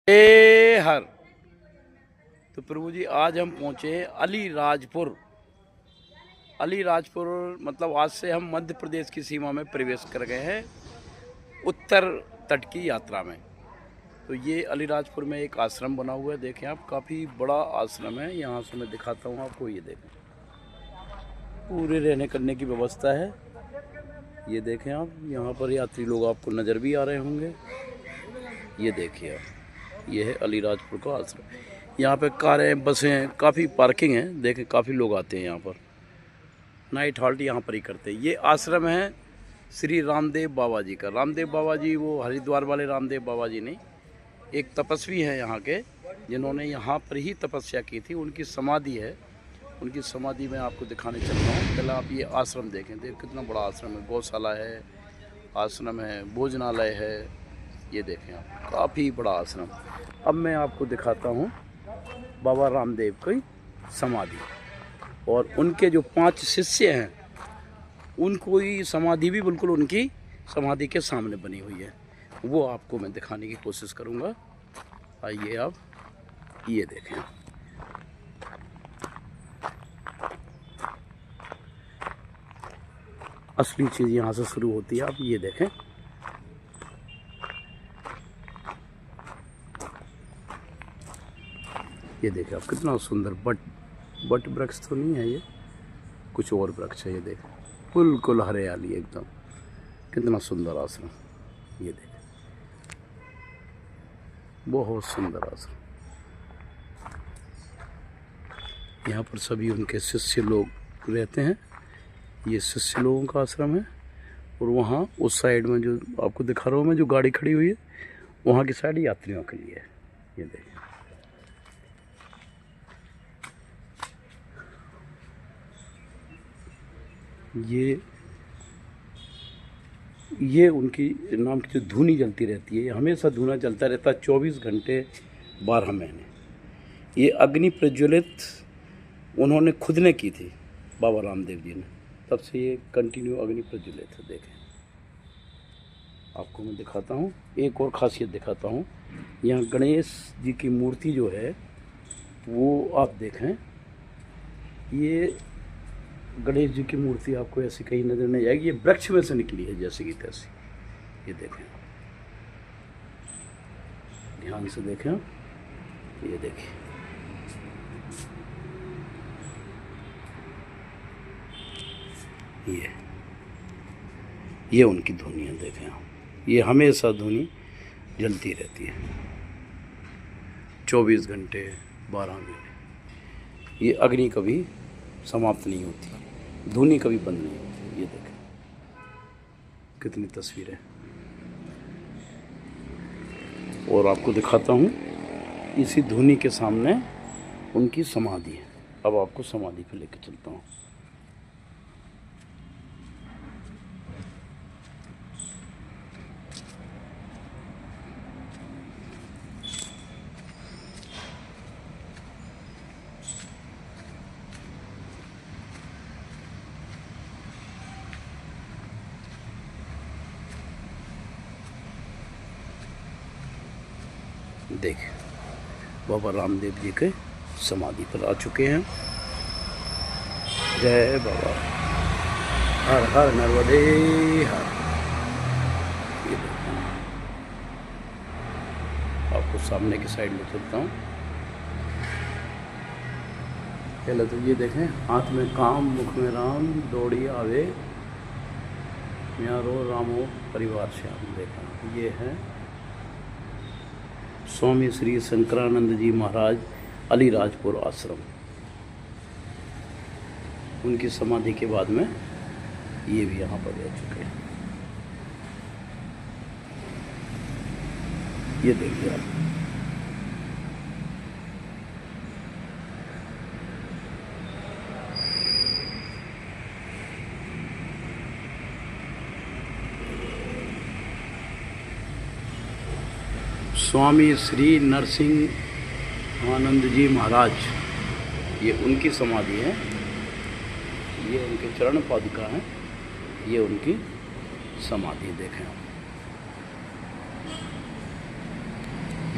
हर तो प्रभु जी आज हम पहुँचे अलीराजपुर। अलीराजपुर मतलब आज से हम मध्य प्रदेश की सीमा में प्रवेश कर गए हैं उत्तर तट की यात्रा में। तो ये अलीराजपुर में एक आश्रम बना हुआ है, देखें आप, काफ़ी बड़ा आश्रम है। यहाँ से मैं दिखाता हूँ आपको, ये देखें, पूरे रहने करने की व्यवस्था है। ये देखें आप, यहाँ पर यात्री लोग आपको नज़र भी आ रहे होंगे। ये देखिए आप, ये है अलीराजपुर का आश्रम। यहाँ पे कारें, बसें, काफ़ी पार्किंग है। देखें काफ़ी लोग आते हैं यहाँ पर, नाइट हॉल्ट यहाँ पर ही करते हैं। ये आश्रम है श्री रामदेव बाबा जी का। रामदेव बाबा जी वो हरिद्वार वाले रामदेव बाबा जी नहीं, एक तपस्वी हैं यहाँ के, जिन्होंने यहाँ पर ही तपस्या की थी। उनकी समाधि है, उनकी समाधि में आपको दिखाने चल रहा हूँ। पहले आप ये आश्रम देखें, कितना बड़ा आश्रम है। गौशाला है, आश्रम है, भोजनालय है। ये देखें आप, काफ़ी बड़ा आश्रम। अब मैं आपको दिखाता हूँ बाबा रामदेव की समाधि, और उनके जो 5 शिष्य हैं उनको ही समाधि भी बिल्कुल उनकी समाधि के सामने बनी हुई है। वो आपको मैं दिखाने की कोशिश करूँगा। आइए आप ये देखें। असली चीज़ यहाँ से शुरू होती है। आप ये देखें, ये देखें आप, कितना सुंदर बट वृक्ष तो नहीं है, ये कुछ और वृक्ष है। ये देखें, बिल्कुल हरियाली एकदम, कितना सुंदर आश्रम। ये देखें, बहुत सुंदर आश्रम। यहाँ पर सभी उनके शिष्य लोग रहते हैं। ये शिष्य लोगों का आश्रम है। और वहाँ उस साइड में जो आपको दिखा रहा हूँ मैं, जो गाड़ी खड़ी हुई है, वहाँ की साइड यात्रियों के लिए है। ये देखें, ये उनकी नाम की जो धूनी जलती रहती है, हमेशा धुआं जलता रहता है 24 घंटे 12 महीने। ये अग्नि प्रज्वलित उन्होंने खुद ने की थी, बाबा रामदेव जी ने, तब से ये कंटिन्यू अग्नि प्रज्वलित है। देखें, आपको मैं दिखाता हूँ, एक और ख़ासियत दिखाता हूँ। यहाँ गणेश जी की मूर्ति जो है वो आप देखें, ये गणेश जी की मूर्ति आपको ऐसी कहीं नज़र नहीं आएगी। ये वृक्ष में से निकली है जैसे की तैसी। ये देखें, ध्यान से देखें। ये देखिए, ये उनकी धुनियाँ देखें आप, ये हमेशा धुनी जलती रहती है 24 घंटे 12 महीने। ये अग्नि कभी समाप्त नहीं होती, धुनी कभी बंद नहीं होती। ये देखें कितनी तस्वीरें। और आपको दिखाता हूँ, इसी धुनी के सामने उनकी समाधि है। अब आपको समाधि पे लेकर चलता हूँ। देख, बाबा रामदेव जी के समाधि पर आ चुके हैं। जय बाबा, हर हर नर्मदे हर। आपको सामने की साइड में चलता हूँ। पहले तो ये देखें, हाथ में काम, मुख में राम, दौड़ी आवे म्यारो रामो परिवार श्याम। देखा, ये है स्वामी श्री शंकरानंद जी महाराज अलीराजपुर आश्रम। उनकी समाधि के बाद में ये भी यहाँ पर रह चुके हैं। ये देखिए आप, स्वामी श्री नरसिंह आनंद जी महाराज, ये उनकी समाधि है। ये उनके चरण पादुका हैं, ये उनकी समाधि देखें आप।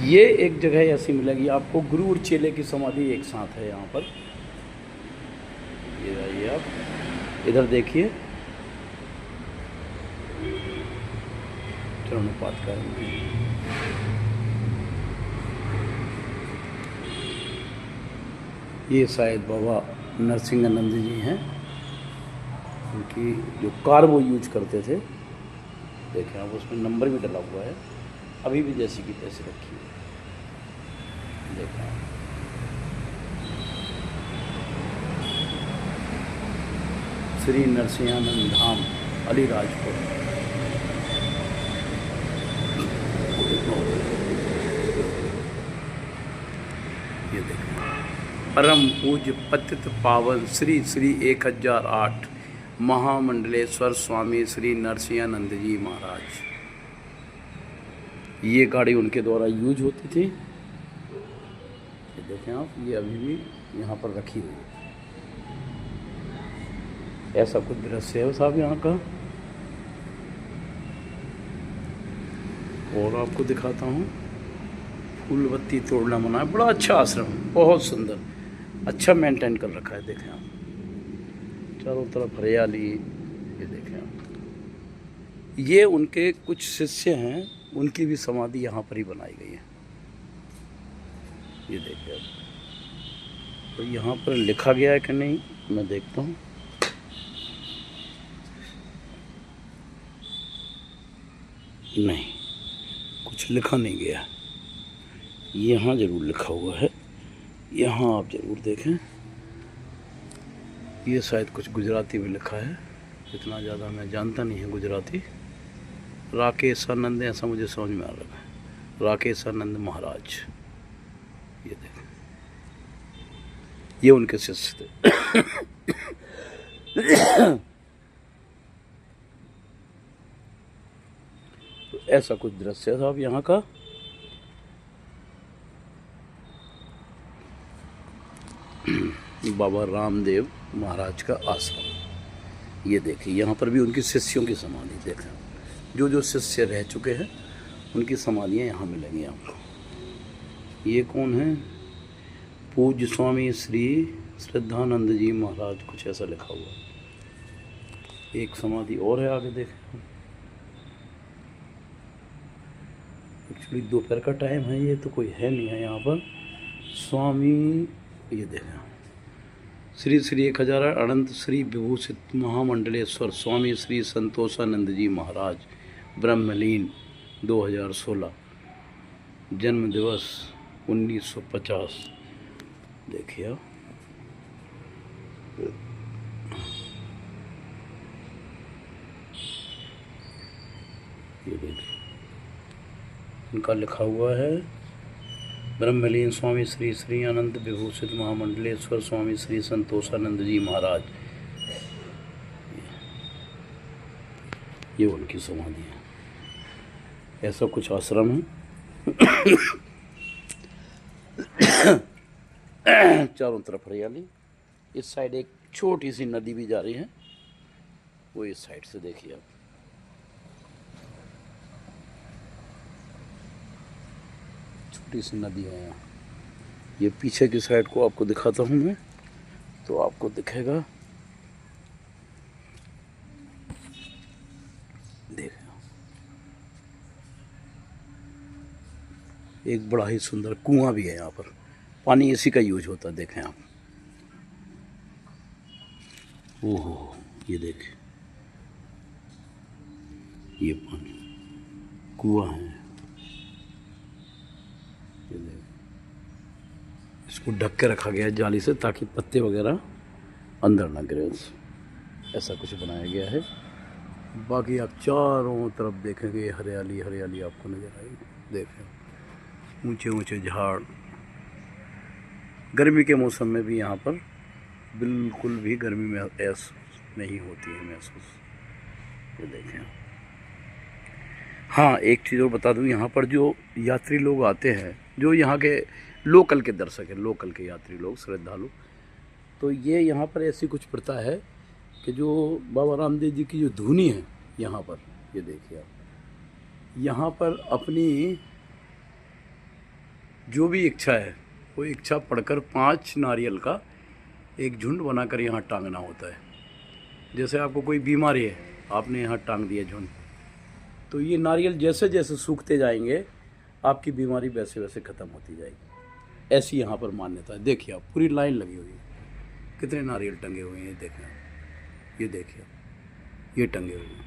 ये एक जगह ऐसी मिलेगी आपको, गुरु और चेले की समाधि एक साथ है यहाँ पर। ये आइए आप इधर देखिए, चरणोपात करेंगे। ये शायद बाबा नरसिंहानंद जी हैं, उनकी जो कार वो यूज करते थे। देखें आप, उसमें नंबर भी डला हुआ है, अभी भी जैसी की तैसी रखी है। देखें आप, श्री नरसिंहानंद धाम अलीराजपुर। ये देखें, परम पूज्य पतित पावन श्री श्री 1008 महामंडलेश्वर स्वामी श्री नरसिंहानंद जी महाराज। ये गाड़ी उनके द्वारा यूज होती थी। ये देखें आप, ये अभी भी यहाँ पर रखी हुई है। ऐसा कुछ दृश्य है साहब यहाँ का। और आपको दिखाता हूँ, फूल बत्ती तोड़ना मना है। बड़ा अच्छा आश्रम, बहुत सुंदर, अच्छा मेंटेन कर रखा है। देखें आप, चारों तरफ हरियाली। ये देखें आप, ये उनके कुछ शिष्य हैं, उनकी भी समाधि यहाँ पर ही बनाई गई है। ये देखें आप, तो यहाँ पर लिखा गया है कि नहीं, मैं देखता हूँ। नहीं, कुछ लिखा नहीं गया। यहाँ ज़रूर लिखा हुआ है, यहाँ आप ज़रूर देखें। ये शायद कुछ गुजराती में लिखा है, इतना ज़्यादा मैं जानता नहीं है गुजराती। राकेशानंद ऐसा मुझे समझ में आ रहा है, राकेशानंद महाराज। ये देखें, ये उनके शिष्य थे। तो ऐसा कुछ दृश्य था अब यहाँ का। बाबा रामदेव महाराज का आश्रम। ये देखिए, यहाँ पर भी उनकी शिष्यों की समाधि। देखें, जो जो शिष्य रह चुके हैं उनकी समाधियाँ यहाँ मिलेंगी आपको। ये कौन है? पूज्य स्वामी श्री श्रद्धानंद जी महाराज, कुछ ऐसा लिखा हुआ। एक समाधि और है आगे, देखें। एक्चुअली दोपहर का टाइम है, ये तो कोई है नहीं है यहाँ पर। स्वामी, ये देखें, श्री श्री 1008 अनंत श्री विभूषित महामंडलेश्वर स्वामी श्री संतोषानंद जी महाराज, ब्रह्मलीन 2016, जन्म दिवस 1950। देखिए, ये देखिए, इनका लिखा हुआ है ब्रह्मलीन स्वामी श्री श्री अनंत विभूषित महामंडलेश्वर स्वामी श्री संतोषानंद जी महाराज। ये उनकी समाधि है। ऐसा कुछ आश्रम है। चारों तरफ हरियाली। इस साइड एक छोटी सी नदी भी जा रही है, वो इस साइड से देखिए आप। छोटी सी नदी है यहाँ। ये पीछे की साइड को आपको दिखाता हूँ मैं, तो आपको दिखेगा। देखिए, एक बड़ा ही सुंदर कुआं भी है यहाँ पर, पानी इसी का यूज होता है। देखें आप, ओहो, ये देखें, ये पानी कुआं है। इसको ढक के रखा गया है जाली से, ताकि पत्ते वगैरह अंदर ना गिरे। ऐसा कुछ बनाया गया है। बाकी आप चारों तरफ देखेंगे हरियाली हरियाली आपको नज़र आएगी। देखें, ऊंचे ऊंचे झाड़। गर्मी के मौसम में भी यहाँ पर बिल्कुल भी गर्मी में ऐसा नहीं होती है महसूस। ये देखें। हाँ, एक चीज़ और बता दूँ, यहाँ पर जो यात्री लोग आते हैं, जो यहाँ के लोकल के दर्शक हैं, लोकल के यात्री लोग, श्रद्धालु, तो ये यहाँ पर ऐसी कुछ प्रथा है कि जो बाबा रामदेव जी की जो धुनी है यहाँ पर, ये देखिए आप, यहाँ पर अपनी जो भी इच्छा है वो इच्छा पढ़कर 5 नारियल का एक झुंड बनाकर यहाँ टांगना होता है। जैसे आपको कोई बीमारी है, आपने यहाँ टांग दिया झुंड, तो ये नारियल जैसे जैसे सूखते जाएंगे आपकी बीमारी वैसे वैसे ख़त्म होती जाएगी। ऐसी यहाँ पर मान्यता है। देखिए आप, पूरी लाइन लगी हुई है, कितने नारियल टंगे हुए हैं, देखें आप, ये देखिए, ये टंगे हुए हैं,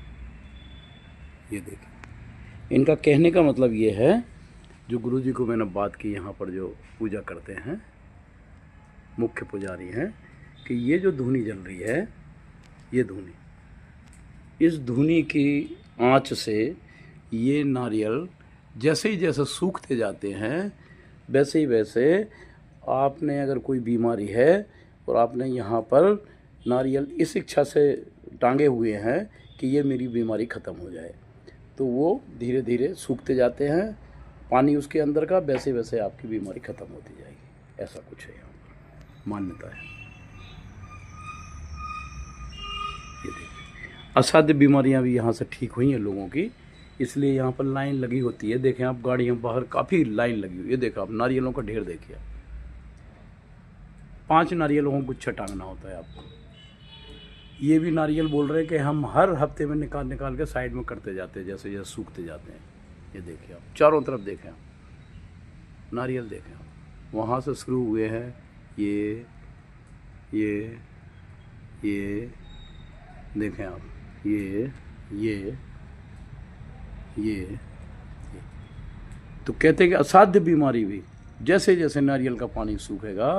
ये देखिए। इनका कहने का मतलब ये है, जो गुरुजी को मैंने बात की, यहाँ पर जो पूजा करते हैं मुख्य पुजारी हैं, कि ये जो धूनी जल रही है, ये धूनी, इस धूनी की आंच से ये नारियल जैसे ही जैसे सूखते जाते हैं वैसे ही वैसे, आपने अगर कोई बीमारी है और आपने यहाँ पर नारियल इस इच्छा से टांगे हुए हैं कि ये मेरी बीमारी ख़त्म हो जाए, तो वो धीरे धीरे सूखते जाते हैं, पानी उसके अंदर का, वैसे वैसे आपकी बीमारी ख़त्म होती जाएगी। ऐसा कुछ है यहाँ पर मान्यता है। ये देखिए, असाध्य बीमारियां भी यहाँ से ठीक हुई हैं लोगों की, इसलिए यहाँ पर लाइन लगी होती है। देखें आप, गाड़ियाँ बाहर काफ़ी लाइन लगी हुई है। देखो आप, नारियलों का ढेर देखिए, 5 नारियलों को गुच्छा टांगना होता है आपको। ये भी नारियल बोल रहे हैं कि हम हर हफ्ते में निकाल निकाल के साइड में करते जाते हैं, जैसे जैसे सूखते जाते हैं। ये देखिए आप, चारों तरफ देखें आप, नारियल देखें आप, वहाँ से शुरू हुए हैं ये देखें आप, ये तो कहते हैं कि असाध्य बीमारी भी जैसे जैसे नारियल का पानी सूखेगा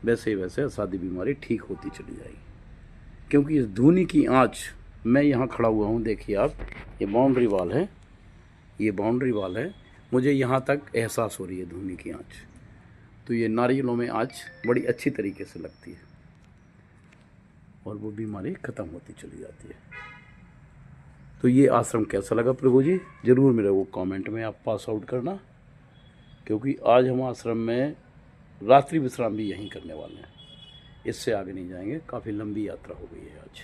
वैसे वैसे असाध्य बीमारी ठीक होती चली जाएगी। क्योंकि इस धूनी की आंच, मैं यहाँ खड़ा हुआ हूँ, देखिए आप, ये बाउंड्री वाल है, ये बाउंड्री वाल है, मुझे यहाँ तक एहसास हो रही है धूनी की आंच। तो ये नारियलों में आंच बड़ी अच्छी तरीके से लगती है और वो बीमारी ख़त्म होती चली जाती है। तो ये आश्रम कैसा लगा प्रभु जी, ज़रूर मेरे को कमेंट में आप पास आउट करना, क्योंकि आज हम आश्रम में रात्रि विश्राम भी यहीं करने वाले हैं, इससे आगे नहीं जाएंगे। काफ़ी लंबी यात्रा हो गई है आज।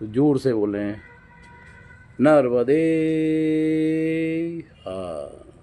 तो जोर से बोलें, नर्मदे। हाँ।